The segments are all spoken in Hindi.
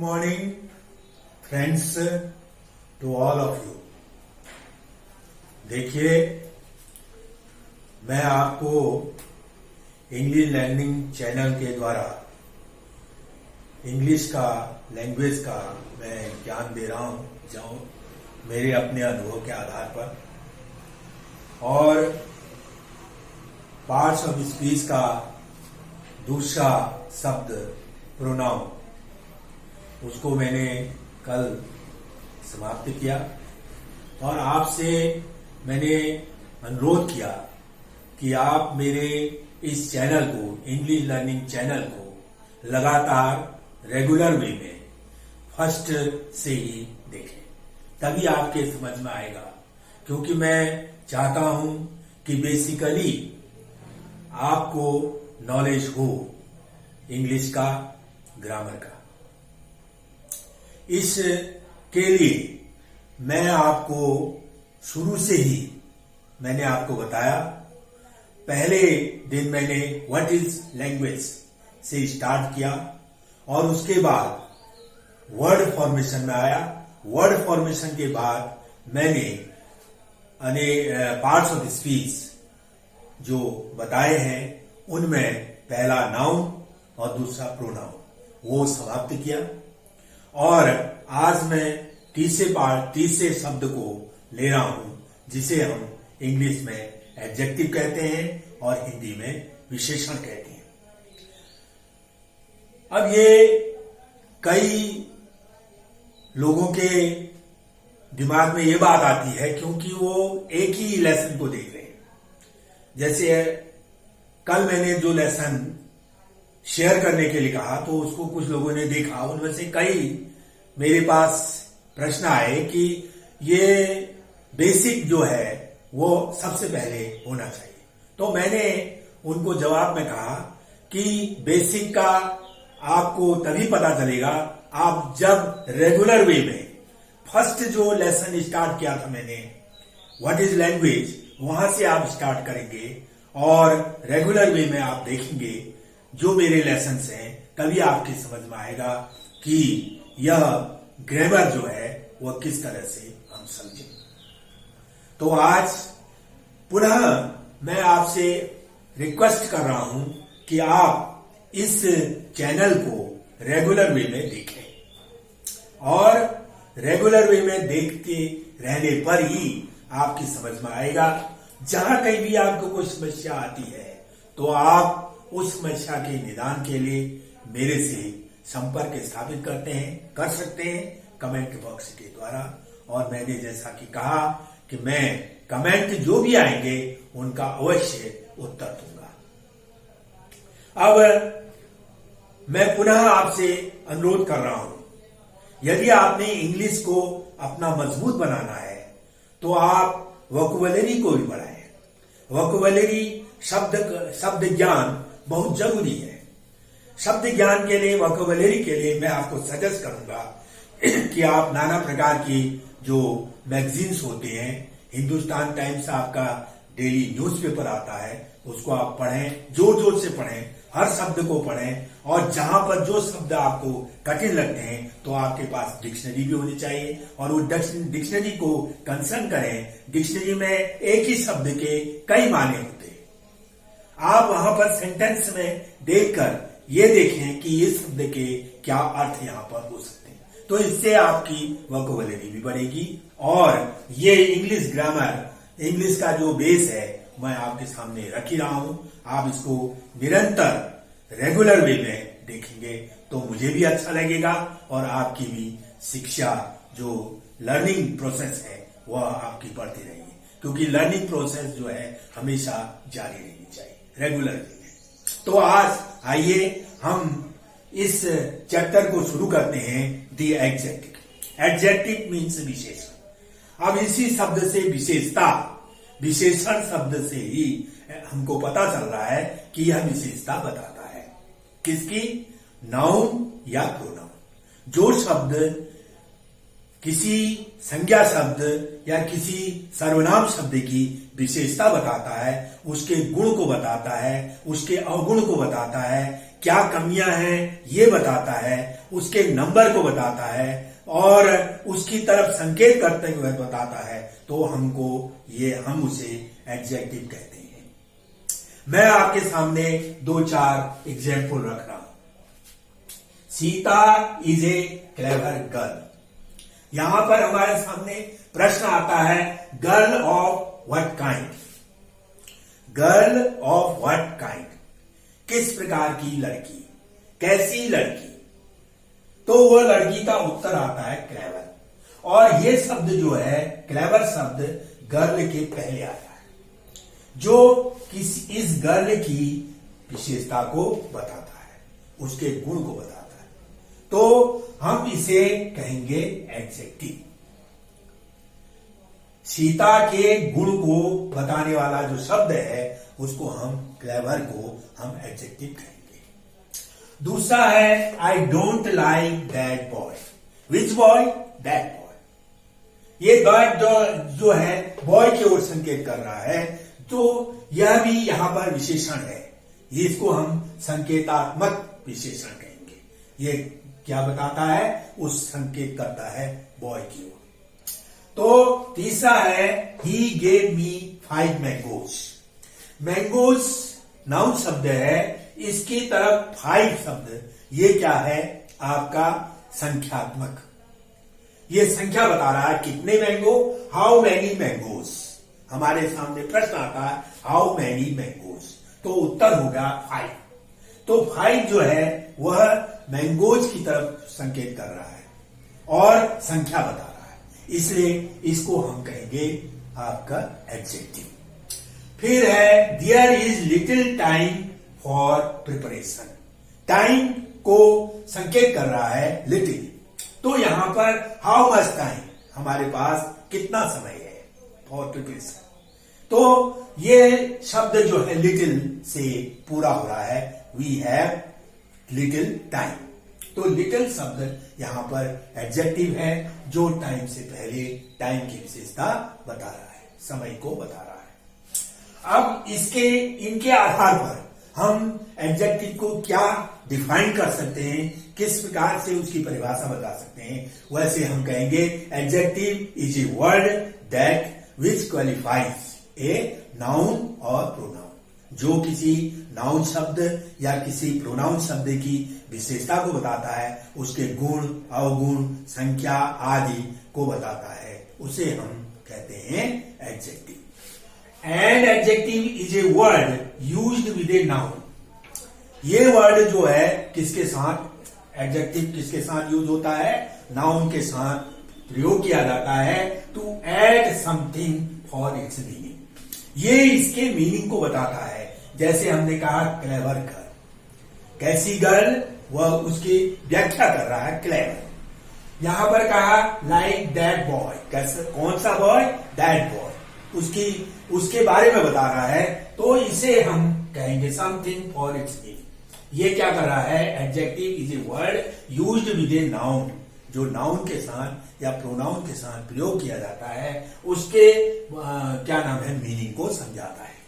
morning, friends, to all of you. देखिए, मैं आपको इंग्लिश लर्निंग चैनल के द्वारा इंग्लिश का लैंग्वेज का मैं ज्ञान दे रहा हूं जो मेरे अपने अनुभव के आधार पर, और पार्ट्स ऑफ स्पीच का दूसरा शब्द प्रोनाउन, उसको मैंने कल समाप्त किया और आपसे मैंने अनुरोध किया कि आप मेरे इस चैनल को, इंग्लिश लर्निंग चैनल को लगातार रेगुलर वे में फर्स्ट से ही देखें, तभी आपके समझ में आएगा। क्योंकि मैं चाहता हूं कि बेसिकली आपको नॉलेज हो इंग्लिश का, ग्रामर का। इसके लिए मैं आपको शुरू से ही मैंने आपको बताया, पहले दिन मैंने व्हाट इज लैंग्वेज से स्टार्ट किया और उसके बाद वर्ड फॉर्मेशन में आया। वर्ड फॉर्मेशन के बाद मैंने पार्ट्स ऑफ स्पीच जो बताए हैं उनमें पहला नाउन और दूसरा प्रोनाउन वो समाप्त किया, और आज मैं तीसरे शब्द को ले रहा हूं जिसे हम इंग्लिश में एडजेक्टिव कहते हैं और हिंदी में विशेषण कहते हैं। अब ये कई लोगों के दिमाग में ये बात आती है क्योंकि वो एक ही लेसन को देख रहे हैं। जैसे कल मैंने जो लेसन शेयर करने के लिए कहा तो उसको कुछ लोगों ने देखा, उनमें से कई मेरे पास प्रश्न आए कि ये बेसिक जो है वो सबसे पहले होना चाहिए। तो मैंने उनको जवाब में कहा कि बेसिक का आपको तभी पता चलेगा आप जब रेगुलर वे में फर्स्ट जो लेसन स्टार्ट किया था मैंने, व्हाट इज लैंग्वेज, वहां से आप स्टार्ट करेंगे और रेगुलर वे में आप देखेंगे जो मेरे लेसन्स हैं, तभी आपकी समझ में आएगा कि यह ग्रामर जो है वह किस तरह से हम समझें। तो आज पुनः मैं आपसे रिक्वेस्ट कर रहा हूं कि आप इस चैनल को रेगुलर वे में देखें, और रेगुलर वे में देखते रहने पर ही आपकी समझ में आएगा। जहां कहीं भी आपको कोई समस्या आती है तो आप उस समस्या के निदान के लिए मेरे से संपर्क स्थापित कर सकते हैं कमेंट बॉक्स के द्वारा। और मैंने जैसा कि कहा कि मैं कमेंट जो भी आएंगे उनका अवश्य उत्तर दूंगा। अब मैं पुनः आपसे अनुरोध कर रहा हूं, यदि आपने इंग्लिश को अपना मजबूत बनाना है तो आप वोकैबुलरी को भी बढ़ाएं। वोकैबुलरी शब्द ज्ञान बहुत जरूरी है। शब्द ज्ञान के लिए, वोकैबुलरी के लिए मैं आपको सजेस्ट करूंगा कि आप नाना प्रकार की जो मैगजीन्स होते हैं, हिंदुस्तान टाइम्स आपका डेली न्यूज़पेपर आता है, उसको आप पढ़ें, जोर जोर से पढ़ें, हर शब्द को पढ़ें, और जहां पर जो शब्द आपको कठिन लगते हैं तो आपके पास डिक्शनरी भी होनी चाहिए और वो डिक्शनरी को कंसर्न करें। डिक्शनरी में एक ही शब्द के कई माने होते हैं। आप वहां पर सेंटेंस में देखकर ये देखें कि ये शब्द के क्या अर्थ यहां पर हो सकते हैं, तो इससे आपकी वोकैबुलरी भी बढ़ेगी। और ये इंग्लिश ग्रामर, इंग्लिश का जो बेस है मैं आपके सामने रख ही रहा हूं। आप इसको निरंतर रेगुलर वे में देखेंगे तो मुझे भी अच्छा लगेगा और आपकी भी शिक्षा जो लर्निंग प्रोसेस है वह आपकी बढ़ती रहेगी, क्योंकि लर्निंग प्रोसेस जो है हमेशा जारी रहनी चाहिए रेगुलर वे में। तो आज आइए हम इस चैप्टर को शुरू करते हैं, द एडजेक्टिव। एडजेक्टिव मीन्स विशेषण। अब इसी शब्द से विशेषता, विशेषण शब्द से ही हमको पता चल रहा है कि यह विशेषता बताता है किसकी, नाउन या प्रोनाउन। जो शब्द किसी संज्ञा शब्द या किसी सर्वनाम शब्द की विशेषता बताता है, उसके गुण को बताता है, उसके अवगुण को बताता है, क्या कमियां हैं ये बताता है, उसके नंबर को बताता है और उसकी तरफ संकेत करते हुए बताता है, तो हम उसे एडजेक्टिव कहते हैं। मैं आपके सामने 2-4 एग्जाम्पल रख रहा हूं। Sita is a clever girl. यहां पर हमारे सामने प्रश्न आता है, girl of what kind? Girl of what kind? किस प्रकार की लड़की, कैसी लड़की? तो वह लड़की का उत्तर आता है क्लेवर। और यह शब्द जो है, क्लेवर शब्द गर्ल के पहले आता है, जो इस गर्ल की विशेषता को बताता है, उसके गुण को बताता है। तो हम इसे कहेंगे एडजेक्टिव। सीता के गुण को बताने वाला जो शब्द है, उसको क्लेवर को हम एडजेक्टिव कहेंगे। दूसरा है, I don't like that boy. Which boy? That boy. ये दैट जो है बॉय की ओर संकेत कर रहा है, तो यह भी यहां पर विशेषण है। ये इसको हम संकेतात्मक विशेषण कहेंगे। ये क्या बताता है? उस संकेत करता है बॉय की ओर। तो तीसरा है, he gave me 5 mangoes. Mangoes noun शब्द है, इसकी तरफ 5 शब्द, ये क्या है? आपका संख्यात्मक। ये संख्या बता रहा है कितने मैंगो, हाउ मैनी मैंगोज। हमारे सामने प्रश्न आता है, हाउ मैनी मैंगोज, तो उत्तर होगा 5। तो 5 जो है वह मैंगोज की तरफ संकेत कर रहा है और संख्या बता रहा है, इसलिए इसको हम कहेंगे आपका एडजेक्टिव। फिर है, there is little time for preparation. Time को संकेत कर रहा है लिटिल, तो यहां पर हाउ मच टाइम, हमारे पास कितना समय है फॉर प्रिपरेशन। तो ये शब्द जो है लिटिल से पूरा हो रहा है, वी हैव लिटिल टाइम। तो लिटिल शब्द यहां पर एडजेक्टिव है, जो टाइम से पहले टाइम की विशेषता बता रहा है, समय को बता रहा है। अब इनके आधार पर हम एडजेक्टिव को क्या डिफाइन कर सकते हैं, किस प्रकार से उसकी परिभाषा बता सकते हैं। वैसे हम कहेंगे, adjective is a word that which qualifies a noun और प्रोनाउन। जो किसी नाउन शब्द या किसी प्रोनाउन शब्द की विशेषता को बताता है, उसके गुण, अवगुण, संख्या आदि को बताता है, उसे हम कहते हैं adjective. And adjective is a word used with a noun. ये वर्ड जो है किसके साथ, एडजेक्टिव किसके साथ यूज होता है? नाउन के साथ प्रयोग किया जाता है, to add something for its meaning. ये इसके मीनिंग को बताता है। जैसे हमने कहा क्लेवर गर्ल, कैसी गर्ल, वह उसकी व्याख्या कर रहा है क्लेवर। यहां पर कहा लाइक दैट बॉय, कैसे, कौन सा बॉय? दैट बॉय, उसके बारे में बता रहा है, तो इसे हम कहेंगे समथिंग फॉर इट्स मीनिंग। ये क्या कर रहा है? Adjective is a word used with a noun, जो नाउन के साथ या प्रोनाउन के साथ प्रयोग किया जाता है, उसके क्या नाम है, मीनिंग को समझाता है।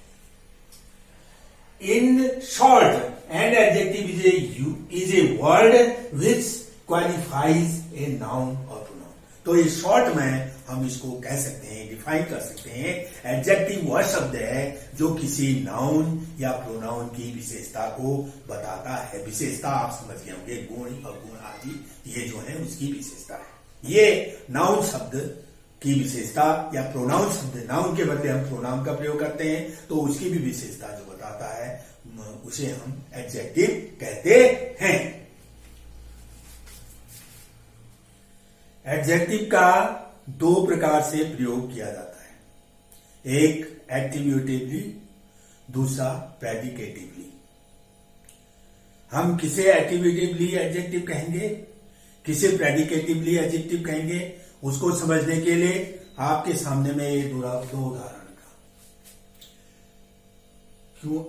In short, and adjective is a word which qualifies a noun और प्रोनाउन। तो ये शॉर्ट में हम इसको कह सकते हैं, डिफाइन कर सकते हैं, एडजेक्टिव वह शब्द है जो किसी नाउन या प्रोनाउन की विशेषता को बताता है। विशेषता आप समझ गए होंगे, गुण, अवगुण आदि, ये जो है उसकी विशेषता है। ये नाउन शब्द की विशेषता या प्रोनाउन शब्द, नाउन के बदले हम प्रोनाउन का प्रयोग करते हैं, तो उसकी भी विशेषता जो बताता है, उसे हम एडजेक्टिव कहते हैं। एडजेक्टिव का 2 प्रकार से प्रयोग किया जाता है, एक एट्रीब्यूटिवली, दूसरा प्रेडिकेटिवली। हम किसे एट्रीब्यूटिवली एडजेक्टिव कहेंगे, किसे प्रेडिकेटिवली एडजेक्टिव कहेंगे, उसको समझने के लिए आपके सामने में ये 2 उदाहरण का,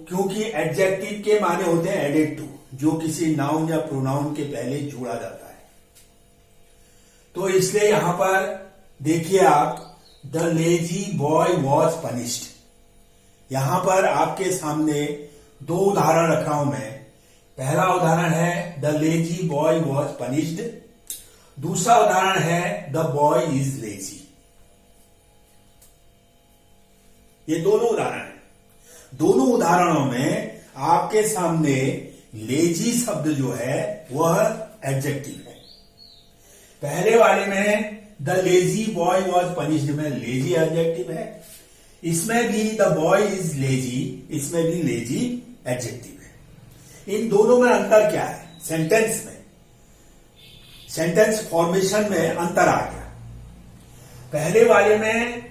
क्योंकि एडजेक्टिव के माने होते हैं एडेड टू, जो किसी नाउन या प्रोनाउन के पहले जोड़ा जाता है। तो इसलिए यहां पर देखिए आप, the lazy boy was punished. यहां पर आपके सामने दो उदाहरण रखा हूं मैं। पहला उदाहरण है the lazy boy was punished, दूसरा उदाहरण है द बॉय इज लेजी। ये दोनों उदाहरण हैं। दोनों उदाहरणों में आपके सामने लेजी शब्द जो है वह एडजेक्टिव है। पहले वाले में the lazy boy was punished में लेजी एडजेक्टिव है, इसमें भी द बॉय इज लेजी, इसमें भी लेजी एडजेक्टिव है। इन दोनों में अंतर क्या है? सेंटेंस में, सेंटेंस फॉर्मेशन में अंतर आ गया। पहले वाले में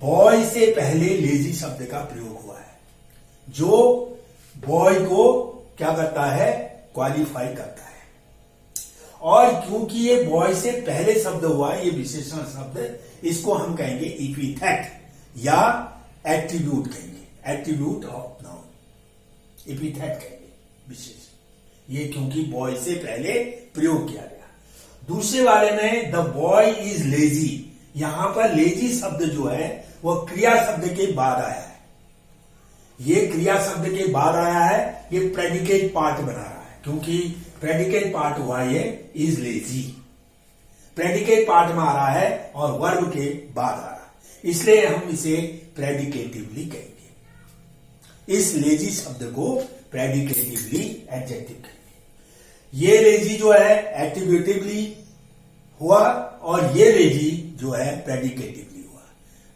बॉय से पहले लेजी शब्द का प्रयोग हुआ है, जो बॉय को क्या करता है? क्वालिफाई करता है। और क्योंकि ये बॉय से पहले शब्द हुआ है, ये विशेषण शब्द, इसको हम कहेंगे इपिथेट या एट्रीब्यूट कहेंगे, एट्रीब्यूट ऑफ नाउन, इपिथेट कहेंगे, विशेषण। ये क्योंकि बॉय से पहले प्रयोग किया गया। दूसरे वाले में द बॉय इज लेजी, यहां पर लेजी शब्द जो है वह क्रिया शब्द के बाद आया है। ये क्रिया शब्द के बाद आया है, ये प्रेडिकेट पार्ट बना रहा है, क्योंकि प्रेडिकेट पार्ट हुआ ये इज लेजी, प्रेडिकेट पार्ट में आ रहा है और वर्ब के बाद आ रहा है, इसलिए हम इसे प्रेडिकेटिवली कहेंगे। इस लेजी शब्द को प्रेडिकेटिवली एडजेक्टिव कहेंगे। ये लेजी जो है एट्रीब्यूटिवली हुआ और ये लेजी जो है प्रेडिकेटिवली हुआ।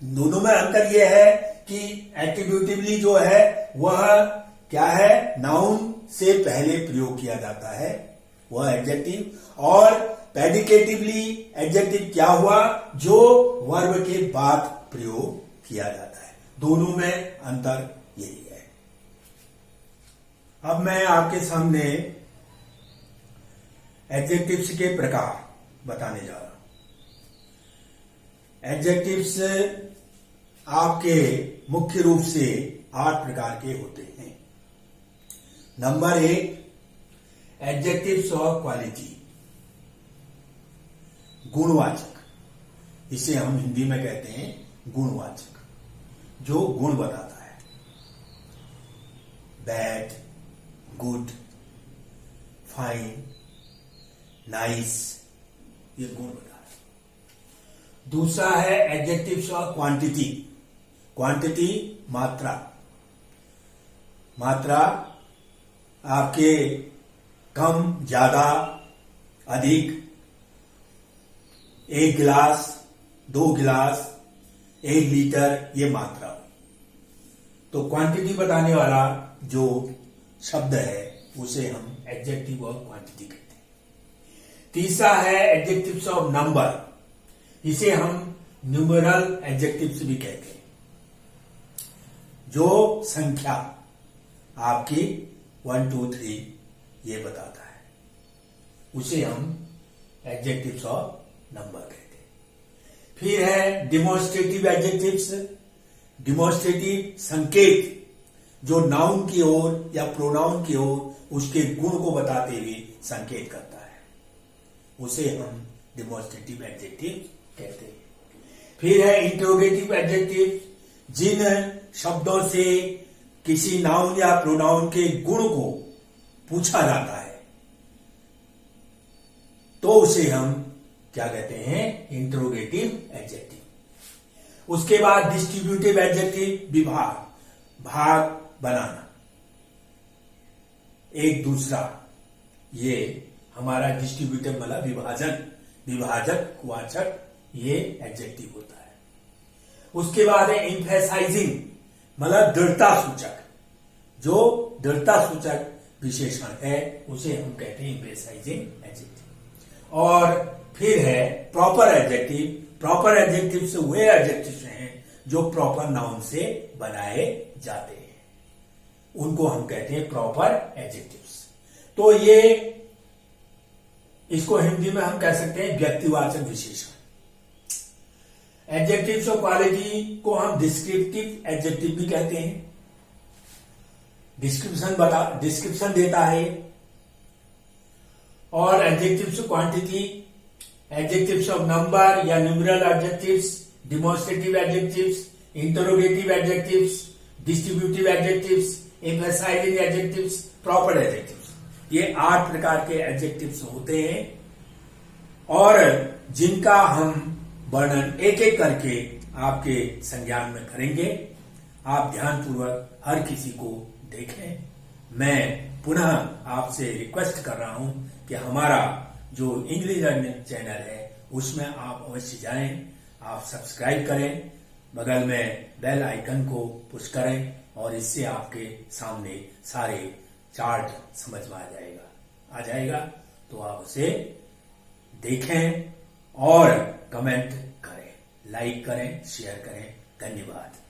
दोनों में अंतर यह है कि एट्रीब्यूटिवली जो है वह क्या है? नाउन से पहले प्रयोग किया जाता है, वह एडजेक्टिव। और प्रेडिकेटिवली एडजेक्टिव क्या हुआ? जो वर्ब के बाद प्रयोग किया जाता है। दोनों में अंतर यही है। अब मैं आपके सामने एडजेक्टिव्स के प्रकार बताने जा रहा हूं। एडजेक्टिव्स आपके मुख्य रूप से 8 प्रकार के होते हैं। नंबर 1, एडजेक्टिव्स ऑफ क्वालिटी, गुणवाचक। इसे हम हिंदी में कहते हैं गुणवाचक, जो गुण बताता है। बैड, गुड, फाइन, नाइस, ये गुण बताता है। दूसरा है एडजेक्टिव्स ऑफ क्वांटिटी, क्वांटिटी मात्रा, मात्रा आपके कम, ज्यादा, अधिक, 1 गिलास, 2 गिलास, 1 लीटर, ये मात्रा। तो क्वांटिटी बताने वाला जो शब्द है उसे हम एडजेक्टिव ऑफ क्वांटिटी कहते हैं। तीसरा है एडजेक्टिव्स ऑफ नंबर, इसे हम न्यूमेरल एडजेक्टिव्स भी कहते हैं। जो संख्या आपकी 1 2 3 ये बताता है, उसे हम एडजेक्टिव्स ऑफ नंबर कहते हैं। फिर है डिमॉन्स्ट्रेटिव एडजेक्टिव्स, डिमॉन्स्ट्रेटिव संकेत, जो नाउन की ओर या प्रोनाउन की ओर उसके गुण को बताते हुए संकेत करता है, उसे हम डिमॉन्स्ट्रेटिव एडजेक्टिव कहते हैं। फिर है इंटरोगेटिव एडजेक्टिव, जिन शब्दों से किसी नाउन या प्रोनाउन के गुण को पूछा जाता है तो उसे हम क्या कहते हैं? Interrogative adjective. उसके बाद डिस्ट्रीब्यूटिव एडजेक्टिव, विभाग, भाग बनाना, एक दूसरा, ये हमारा डिस्ट्रीब्यूटिव मतलब विभाजन, विभाजक वाचक, ये एडजेक्टिव होता है। उसके बाद है एम्फेसाइजिंग, मतलब दृढ़ता सूचक, जो दृढ़ता सूचक विशेषण है उसे हम कहते हैं एम्फेसाइजिंग एडजेक्टिव। और फिर है प्रॉपर एडजेक्टिव। प्रॉपर एडजेक्टिव से वे एडजेक्टिव हैं जो प्रॉपर नाउन से बनाए जाते हैं, उनको हम कहते हैं प्रॉपर एडजेक्टिव्स। तो ये, इसको हिंदी में हम कह सकते हैं व्यक्तिवाचक विशेषण। एडजेक्टिव्स ऑफ क्वालिटी को हम डिस्क्रिप्टिव एडजेक्टिव भी कहते हैं। डिस्क्रिप्शन देता है। और adjectives of quantity, adjectives of number या numeral adjectives, demonstrative adjectives, interrogative adjectives, distributive adjectives, emphasising adjectives, proper adjectives. ये 8 प्रकार के एडजेक्टिव्स होते हैं और जिनका हम वर्णन एक एक करके आपके संज्ञान में करेंगे। आप ध्यानपूर्वक हर किसी को देखें। मैं पुनः आपसे रिक्वेस्ट कर रहा हूं कि हमारा जो इंग्लिश लर्निंग चैनल है उसमें आप अवश्य जाएं, आप सब्सक्राइब करें, बगल में बेल आइकन को पुश करें और इससे आपके सामने सारे चार्ट समझ में आ जाएगा। तो आप उसे देखें और कमेंट करें, लाइक करें, शेयर करें। धन्यवाद।